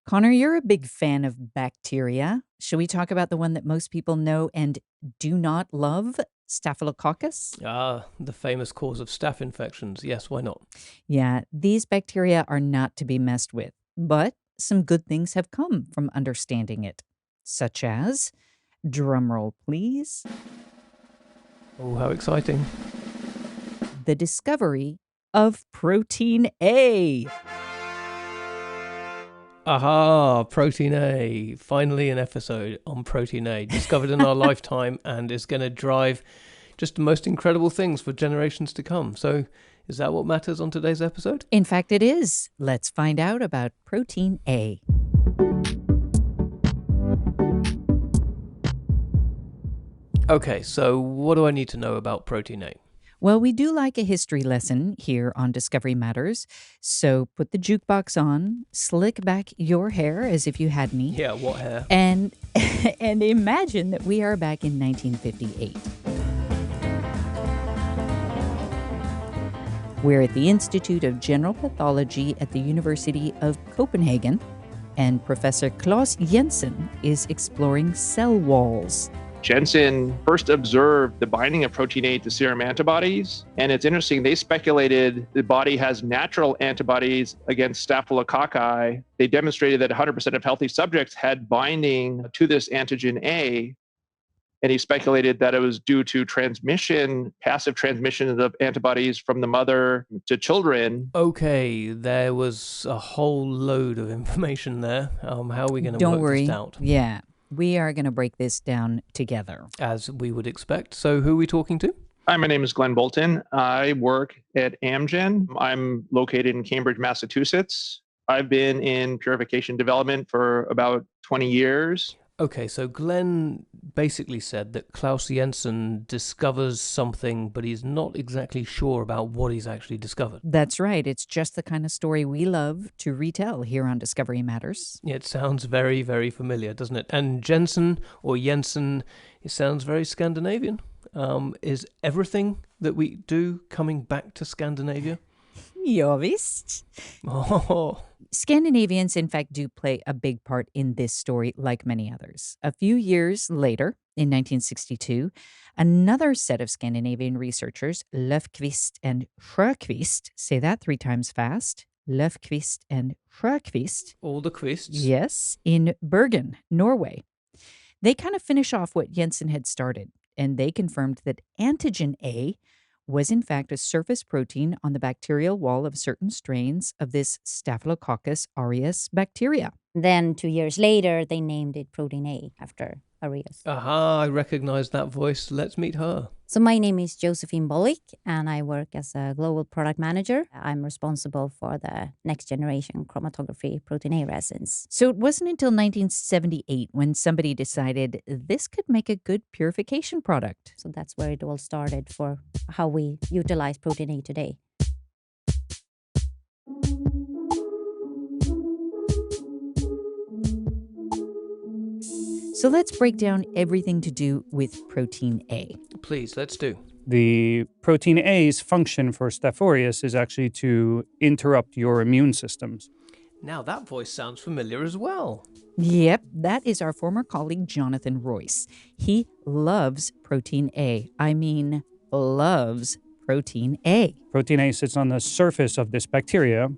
Connor, you're a big fan of bacteria. Should we talk about the one that most people know and do not love? Staphylococcus? Ah, the famous cause of staph infections. Yes, why not? Yeah, these bacteria are not to be messed with, but some good things have come from understanding it, such as, drumroll please, Oh, how exciting. the discovery of protein A. Aha, Protein A. Finally, an episode on Protein A, discovered in our lifetime and is going to drive just the most incredible things for generations to come. So, is that what matters on today's episode? In fact, it is. Let's find out about protein A. Okay, so what do I need to know about Protein A? Well, we do like a history lesson here on Discovery Matters. So put the jukebox on, slick back your hair as if you had any, Yeah, what hair? and and imagine that we are back in 1958. We're at the Institute of General Pathology at the University of Copenhagen, and Professor Claus Jensen is exploring cell walls. Jensen first observed the binding of protein A to serum antibodies. And it's interesting, they speculated the body has natural antibodies against staphylococci. They demonstrated that 100% of healthy subjects had binding to this antigen A. And he speculated that it was due to transmission, passive transmission of antibodies from the mother to children. Okay, there was a whole load of information there. How are we going to Don't work worry. this out? Yeah, we are going to break this down together. As we would expect. So, who are we talking to? Hi, my name is Glen Bolton. I work at Amgen. I'm located in Cambridge, Massachusetts. I've been in purification development for about 20 years. Okay, so Glenn basically said that Klaus Jensen discovers something, but he's not exactly sure about what he's actually discovered. That's right. It's just the kind of story we love to retell here on Discovery Matters. It sounds very, very familiar, doesn't it? And Jensen, or Jensen, it sounds very Scandinavian. Is everything that we do coming back to Scandinavia? Ja, visst. Oh, Scandinavians, in fact, do play a big part in this story, like many others. A few years later, in 1962, another set of Scandinavian researchers, Löfqvist and Sjöqvist, say that 3 times fast, Löfqvist and Sjöqvist, all the quists. yes, in Bergen, Norway. They kind of finish off what Jensen had started, and they confirmed that antigen A was in fact a surface protein on the bacterial wall of certain strains of this Staphylococcus aureus bacteria. Then 2 years later, they named it Protein A after Arias. Aha, I recognize that voice. Let's meet her. So my name is Josefin Bolik, and I work as a global product manager. I'm responsible for the next generation chromatography protein A resins. So it wasn't until 1978 when somebody decided this could make a good purification product. So that's where it all started for how we utilize protein A today. So let's break down everything to do with protein A. Please, let's do. The protein A's function for Staph aureus is actually to interrupt your immune systems. Now that voice sounds familiar as well. Yep, that is our former colleague Jonathan Royce. He loves protein A. I mean, loves protein A. Protein A sits on the surface of this bacteria,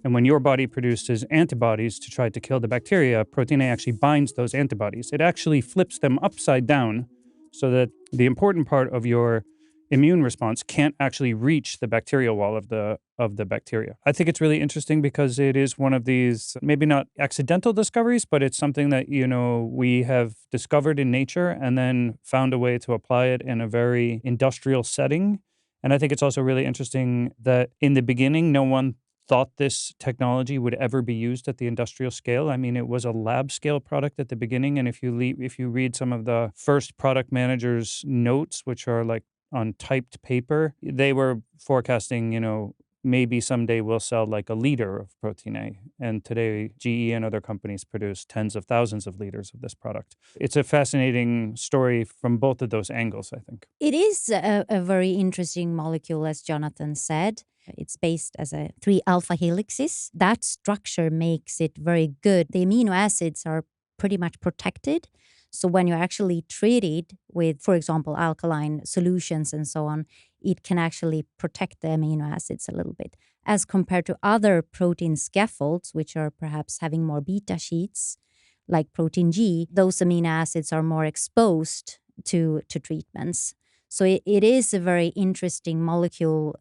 and when your body produces antibodies to try to kill the bacteria, protein A actually binds those antibodies. It actually flips them upside down so that the important part of your immune response can't actually reach the bacterial wall of the bacteria. I think it's really interesting because it is one of these, maybe not accidental discoveries, but it's something that, we have discovered in nature and then found a way to apply it in a very industrial setting. And I think it's also really interesting that in the beginning, no one thought this technology would ever be used at the industrial scale. I mean, it was a lab scale product at the beginning. And if you read some of the first product managers' notes, which are like on typed paper, they were forecasting, maybe someday we'll sell like a liter of protein A. And today, GE and other companies produce tens of thousands of liters of this product. It's a fascinating story from both of those angles, I think. It is a very interesting molecule, as Jonathan said. It's based as 3 alpha helixes. That structure makes it very good. The amino acids are pretty much protected. So when you're actually treated with, for example, alkaline solutions and so on, it can actually protect the amino acids a little bit. As compared to other protein scaffolds, which are perhaps having more beta sheets, like protein G, those amino acids are more exposed to treatments. So it is a very interesting molecule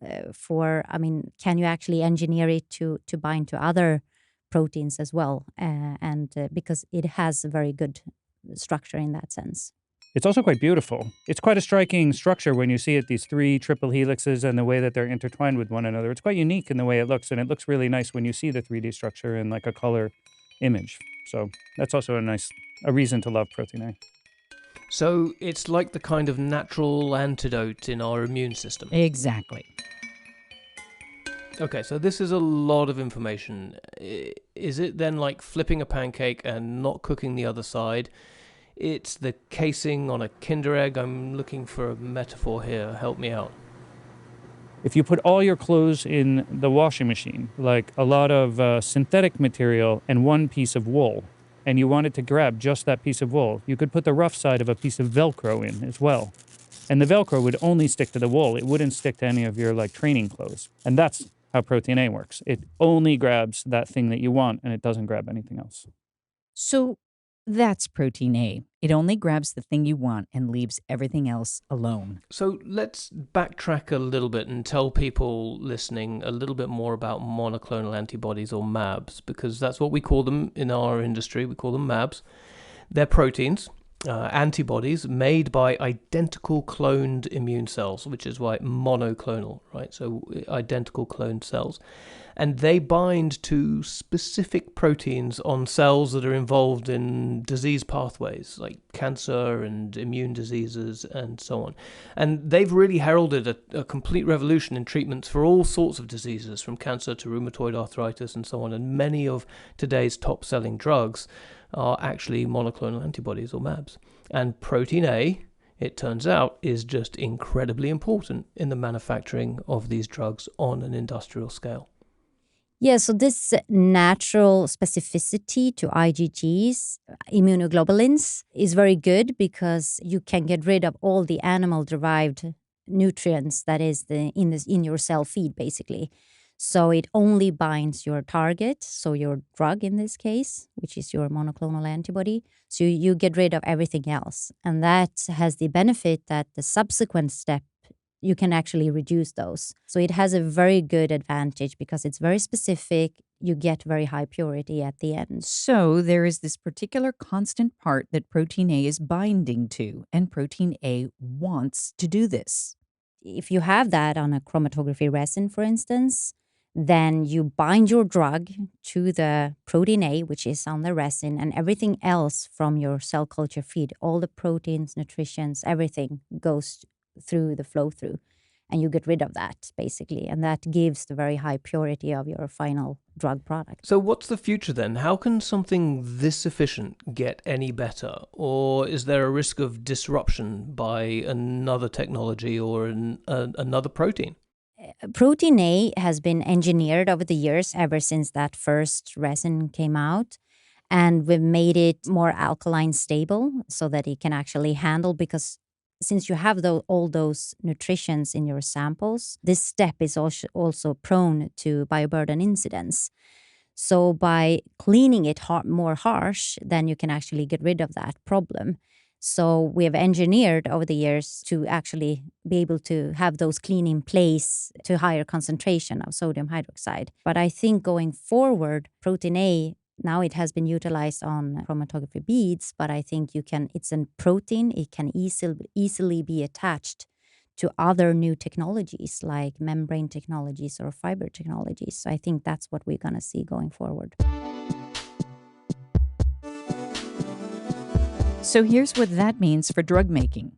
can you actually engineer it to bind to other proteins as well? Because it has a very good structure in that sense. It's also quite beautiful. It's quite a striking structure when you see it, these 3 triple helixes and the way that they're intertwined with one another. It's quite unique in the way it looks, and it looks really nice when you see the 3D structure in like a color image. So that's also a reason to love Protein A. So it's like the kind of natural antidote in our immune system. Exactly. Okay, so this is a lot of information. Is it then like flipping a pancake and not cooking the other side? It's the casing on a Kinder Egg. I'm looking for a metaphor here. Help me out. If you put all your clothes in the washing machine, like a lot of synthetic material and one piece of wool, and you wanted to grab just that piece of wool, you could put the rough side of a piece of Velcro in as well. And the Velcro would only stick to the wool. It wouldn't stick to any of your like training clothes. And that's how Protein A works. It only grabs that thing that you want, and it doesn't grab anything else. So that's Protein A. It only grabs the thing you want and leaves everything else alone. So let's backtrack a little bit and tell people listening a little bit more about monoclonal antibodies, or MABs, because that's what we call them in our industry. We call them MABs. They're proteins, antibodies made by identical cloned immune cells, which is why monoclonal, right? So identical cloned cells. And they bind to specific proteins on cells that are involved in disease pathways, like cancer and immune diseases and so on. And they've really heralded a complete revolution in treatments for all sorts of diseases, from cancer to rheumatoid arthritis and so on. And many of today's top-selling drugs are actually monoclonal antibodies, or MABs. And Protein A, it turns out, is just incredibly important in the manufacturing of these drugs on an industrial scale. Yeah, so this natural specificity to IgGs, immunoglobulins, is very good because you can get rid of all the animal-derived nutrients that is in your cell feed, basically. So it only binds your target, so your drug in this case, which is your monoclonal antibody. So you get rid of everything else. And that has the benefit that the subsequent step, you can actually reduce those. So it has a very good advantage because it's very specific. You get very high purity at the end. So there is this particular constant part that Protein A is binding to, and Protein A wants to do this. If you have that on a chromatography resin, for instance, then you bind your drug to the Protein A, which is on the resin, and everything else from your cell culture feed, all the proteins, nutritions, everything goes through the flow through, and you get rid of that basically, and that gives the very high purity of your final drug product. So what's the future then? How can something this efficient get any better? Or is there a risk of disruption by another technology or another protein? Protein A has been engineered over the years, ever since that first resin came out. And we've made it more alkaline stable so that it can actually handle, because since you have all those nutritions in your samples, this step is also prone to bioburden incidents. So by cleaning it more harsh, then you can actually get rid of that problem. So we have engineered over the years to actually be able to have those clean in place to higher concentration of sodium hydroxide. But I think going forward, Protein A, now it has been utilized on chromatography beads, but I think it's a protein. It can easily be attached to other new technologies like membrane technologies or fiber technologies. So I think that's what we're going to see going forward. So here's what that means for drug making.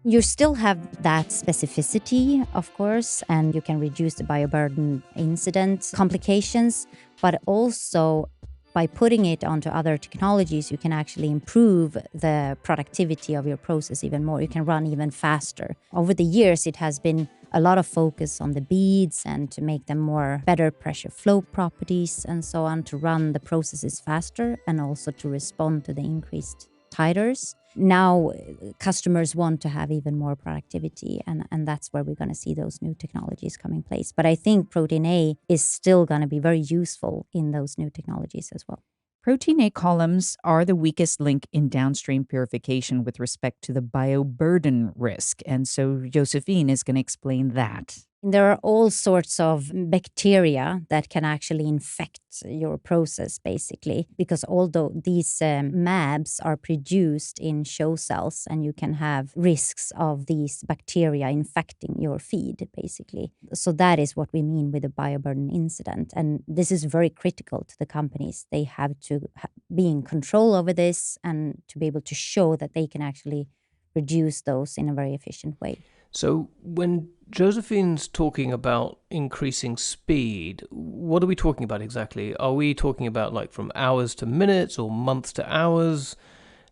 You still have that specificity, of course, and you can reduce the bioburden incident complications, but also by putting it onto other technologies, you can actually improve the productivity of your process even more. You can run even faster. Over the years, it has been a lot of focus on the beads and to make them more better pressure flow properties and so on, to run the processes faster and also to respond to the increased titers. Now customers want to have even more productivity, and that's where we're going to see those new technologies come in place. But I think Protein A is still going to be very useful in those new technologies as well. Protein A columns are the weakest link in downstream purification with respect to the bioburden risk. And so Josefin is going to explain that. There are all sorts of bacteria that can actually infect your process, basically, because although these MABs are produced in CHO cells, and you can have risks of these bacteria infecting your feed, basically. So that is what we mean with a bioburden incident. And this is very critical to the companies. They have to be in control over this and to be able to show that they can actually reduce those in a very efficient way. So when Josefin's talking about increasing speed, what are we talking about exactly? Are we talking about like from hours to minutes or months to hours?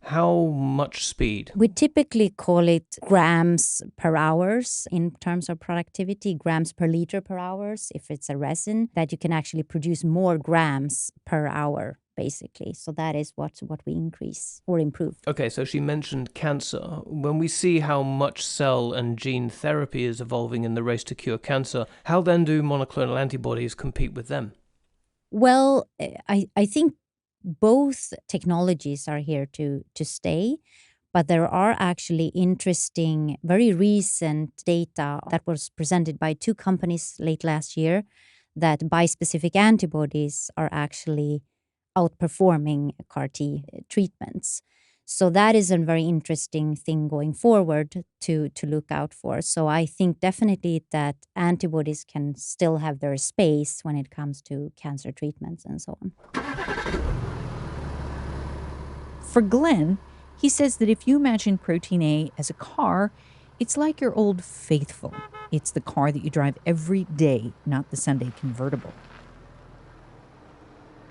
How much speed? We typically call it grams per hours in terms of productivity, grams per liter per hours. If it's a resin, that you can actually produce more grams per hour, basically. So that is what we increase or improve. Okay, so she mentioned cancer. When we see how much cell and gene therapy is evolving in the race to cure cancer, how then do monoclonal antibodies compete with them? Well, I think both technologies are here to stay, but there are actually interesting, very recent data that was presented by two companies late last year that bispecific antibodies are actually outperforming CAR-T treatments. So that is a very interesting thing going forward to look out for. So I think definitely that antibodies can still have their space when it comes to cancer treatments and so on. For Glen, he says that if you imagine Protein A as a car, it's like your old Faithful. It's the car that you drive every day, not the Sunday convertible.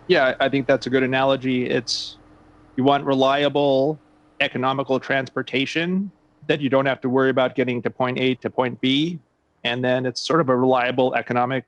Yeah, I think that's a good analogy. You want reliable, economical transportation that you don't have to worry about getting to point A to point B. And then it's sort of a reliable economic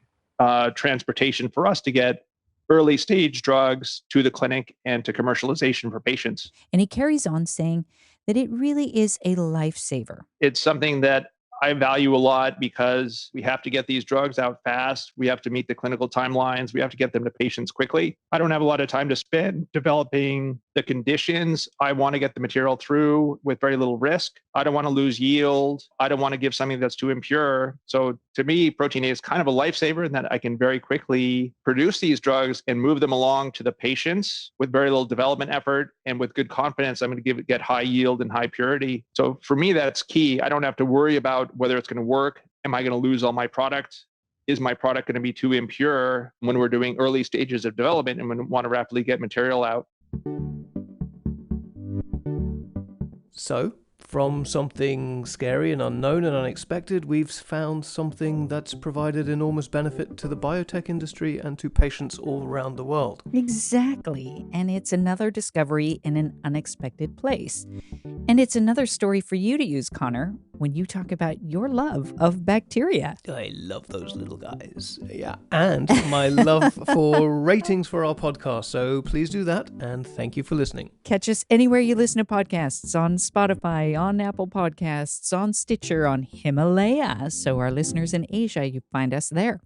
transportation for us to get early stage drugs to the clinic and to commercialization for patients. And he carries on saying that it really is a lifesaver. It's something that I value a lot because we have to get these drugs out fast. We have to meet the clinical timelines. We have to get them to patients quickly. I don't have a lot of time to spend developing the conditions. I want to get the material through with very little risk. I don't want to lose yield. I don't want to give something that's too impure. So to me, Protein A is kind of a lifesaver in that I can very quickly produce these drugs and move them along to the patients with very little development effort and with good confidence. I'm going to get high yield and high purity. So for me, that's key. I don't have to worry about whether it's going to work. Am I going to lose all my product? Is my product going to be too impure when we're doing early stages of development and we want to rapidly get material out? So, from something scary and unknown and unexpected, we've found something that's provided enormous benefit to the biotech industry and to patients all around the world. Exactly. And it's another discovery in an unexpected place. And it's another story for you to use, Conor, when you talk about your love of bacteria. I love those little guys. Yeah. And my love for ratings for our podcast. So please do that. And thank you for listening. Catch us anywhere you listen to podcasts, on Spotify, on Apple Podcasts, on Stitcher, on Himalaya. So our listeners in Asia, you find us there.